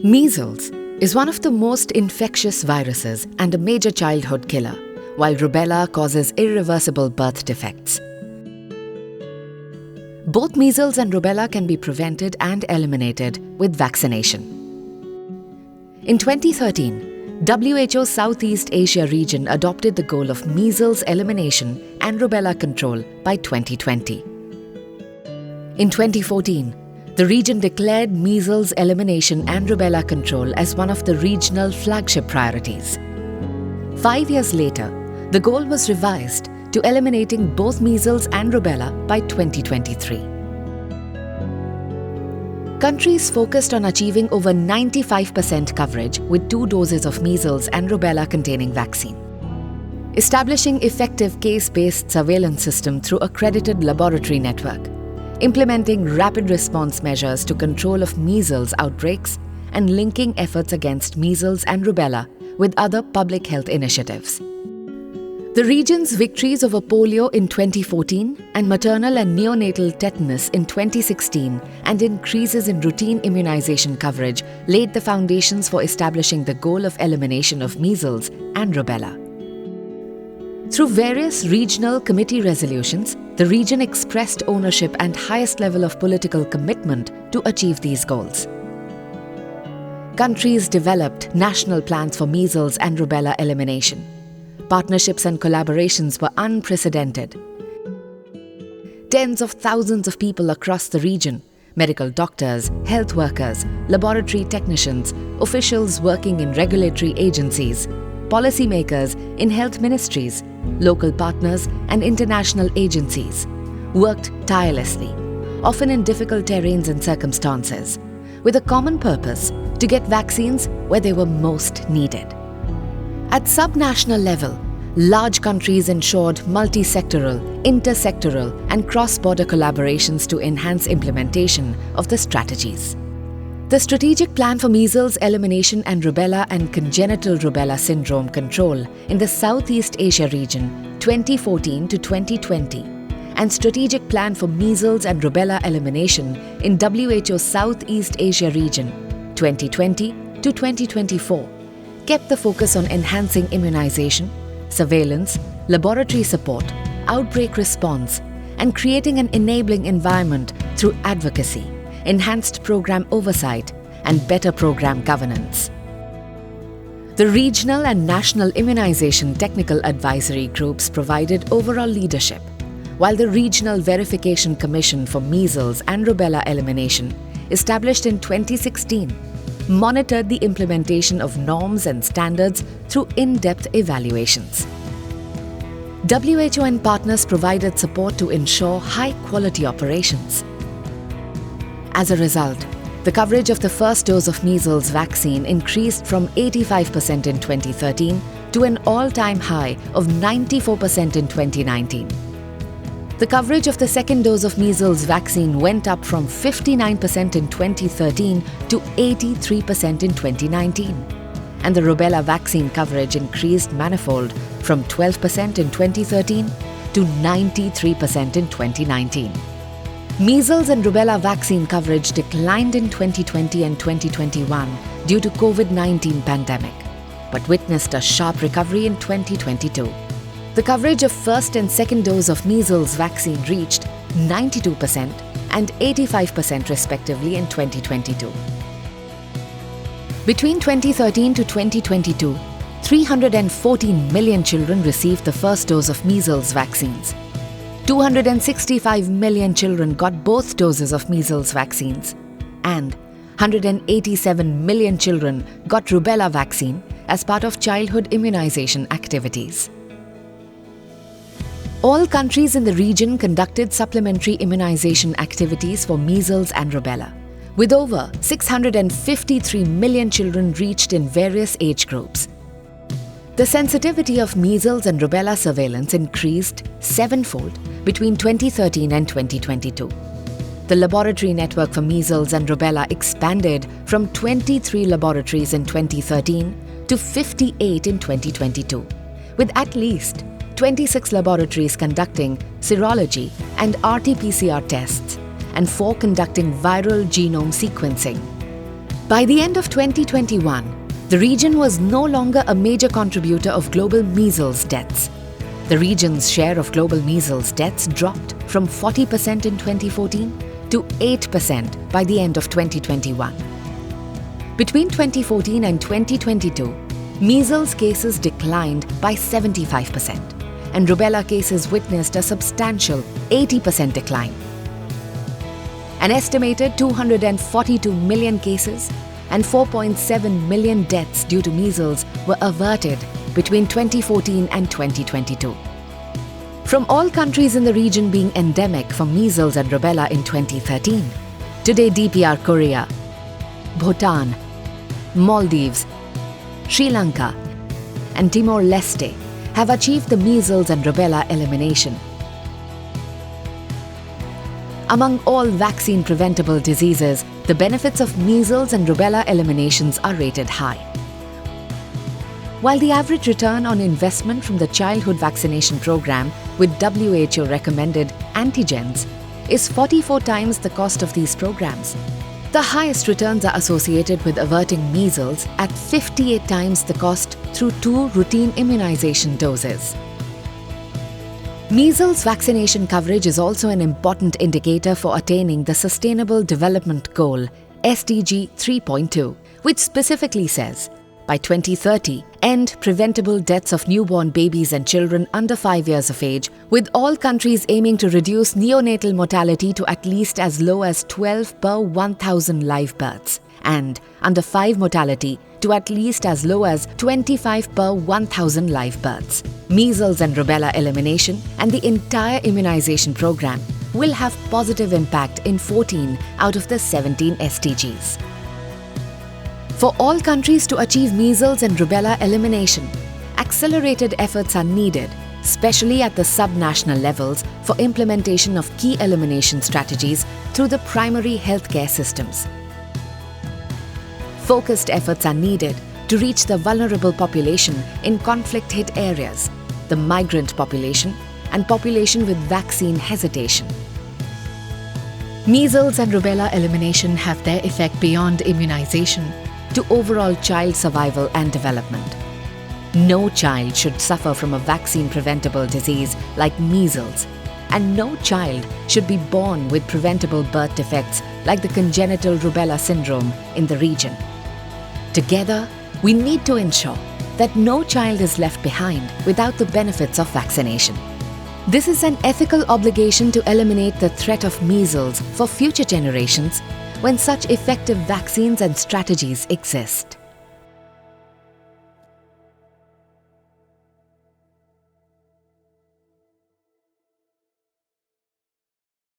Measles is one of the most infectious viruses and a major childhood killer, while rubella causes irreversible birth defects. Both measles and rubella can be prevented and eliminated with vaccination. In 2013, WHO Southeast Asia region adopted the goal of measles elimination and rubella control by 2020. In 2014, the region declared measles elimination and rubella control as one of the regional flagship priorities. 5 years later, the goal was revised to eliminating both measles and rubella by 2023. Countries focused on achieving over 95% coverage with 2 doses of measles and rubella containing vaccine. Establishing effective case-based surveillance system through accredited laboratory network. Implementing rapid response measures to control of measles outbreaks and linking efforts against measles and rubella with other public health initiatives. The region's victories over polio in 2014 and maternal and neonatal tetanus in 2016 and increases in routine immunization coverage laid the foundations for establishing the goal of elimination of measles and rubella. Through various regional committee resolutions, the region expressed ownership and highest level of political commitment to achieve these goals. Countries developed national plans for measles and rubella elimination. Partnerships and collaborations were unprecedented. Tens of thousands of people across the region, medical doctors, health workers, laboratory technicians, officials working in regulatory agencies, policymakers in health ministries, local partners and international agencies worked tirelessly, often in difficult terrains and circumstances, with a common purpose to get vaccines where they were most needed. At subnational level, large countries ensured multi-sectoral, intersectoral and cross-border collaborations to enhance implementation of the strategies. The Strategic Plan for Measles Elimination and Rubella and Congenital Rubella Syndrome Control in the Southeast Asia region 2014 to 2020 and Strategic Plan for Measles and Rubella Elimination in WHO Southeast Asia region 2020 to 2024 kept the focus on enhancing immunization, surveillance, laboratory support, outbreak response, and creating an enabling environment through advocacy, enhanced program oversight, and better program governance. The regional and national immunization technical advisory groups provided overall leadership, while the Regional Verification Commission for Measles and Rubella Elimination, established in 2016, monitored the implementation of norms and standards through in-depth evaluations. WHO and partners provided support to ensure high-quality operations. As a result, the coverage of the first dose of measles vaccine increased from 85% in 2013 to an all-time high of 94% in 2019. The coverage of the second dose of measles vaccine went up from 59% in 2013 to 83% in 2019. And the rubella vaccine coverage increased manifold from 12% in 2013 to 93% in 2019. Measles and rubella vaccine coverage declined in 2020 and 2021 due to COVID-19 pandemic, but witnessed a sharp recovery in 2022. The coverage of first and second dose of measles vaccine reached 92% and 85% respectively in 2022. Between 2013 to 2022, 314 million children received the first dose of measles vaccines. 265 million children got both doses of measles vaccines, and 187 million children got rubella vaccine as part of childhood immunization activities. All countries in the region conducted supplementary immunization activities for measles and rubella, with over 653 million children reached in various age groups. The sensitivity of measles and rubella surveillance increased 7-fold between 2013 and 2022. The laboratory network for measles and rubella expanded from 23 laboratories in 2013 to 58 in 2022, with at least 26 laboratories conducting serology and RT-PCR tests and 4 conducting viral genome sequencing. By the end of 2021, the region was no longer a major contributor of global measles deaths. The region's share of global measles deaths dropped from 40% in 2014 to 8% by the end of 2021. Between 2014 and 2022, measles cases declined by 75%, and rubella cases witnessed a substantial 80% decline. An estimated 242 million cases and 4.7 million deaths due to measles were averted between 2014 and 2022. From all countries in the region being endemic for measles and rubella in 2013, today DPR Korea, Bhutan, Maldives, Sri Lanka, and Timor-Leste have achieved the measles and rubella elimination. Among all vaccine-preventable diseases, the benefits of measles and rubella eliminations are rated high. While the average return on investment from the childhood vaccination program with WHO-recommended antigens is 44 times the cost of these programs, the highest returns are associated with averting measles at 58 times the cost through 2 routine immunization doses. Measles vaccination coverage is also an important indicator for attaining the Sustainable Development Goal, SDG 3.2, which specifically says, by 2030, end preventable deaths of newborn babies and children under 5 years of age, with all countries aiming to reduce neonatal mortality to at least as low as 12 per 1,000 live births, and under 5 mortality to at least as low as 25 per 1,000 live births. Measles and rubella elimination and the entire immunization program will have positive impact in 14 out of the 17 SDGs. For all countries to achieve measles and rubella elimination, accelerated efforts are needed, especially at the subnational levels, for implementation of key elimination strategies through the primary healthcare systems. Focused efforts are needed to reach the vulnerable population in conflict-hit areas, the migrant population, and population with vaccine hesitation. Measles and rubella elimination have their effect beyond immunization to overall child survival and development. No child should suffer from a vaccine-preventable disease like measles, and no child should be born with preventable birth defects like the congenital rubella syndrome in the region. Together, we need to ensure that no child is left behind without the benefits of vaccination. This is an ethical obligation to eliminate the threat of measles for future generations when such effective vaccines and strategies exist.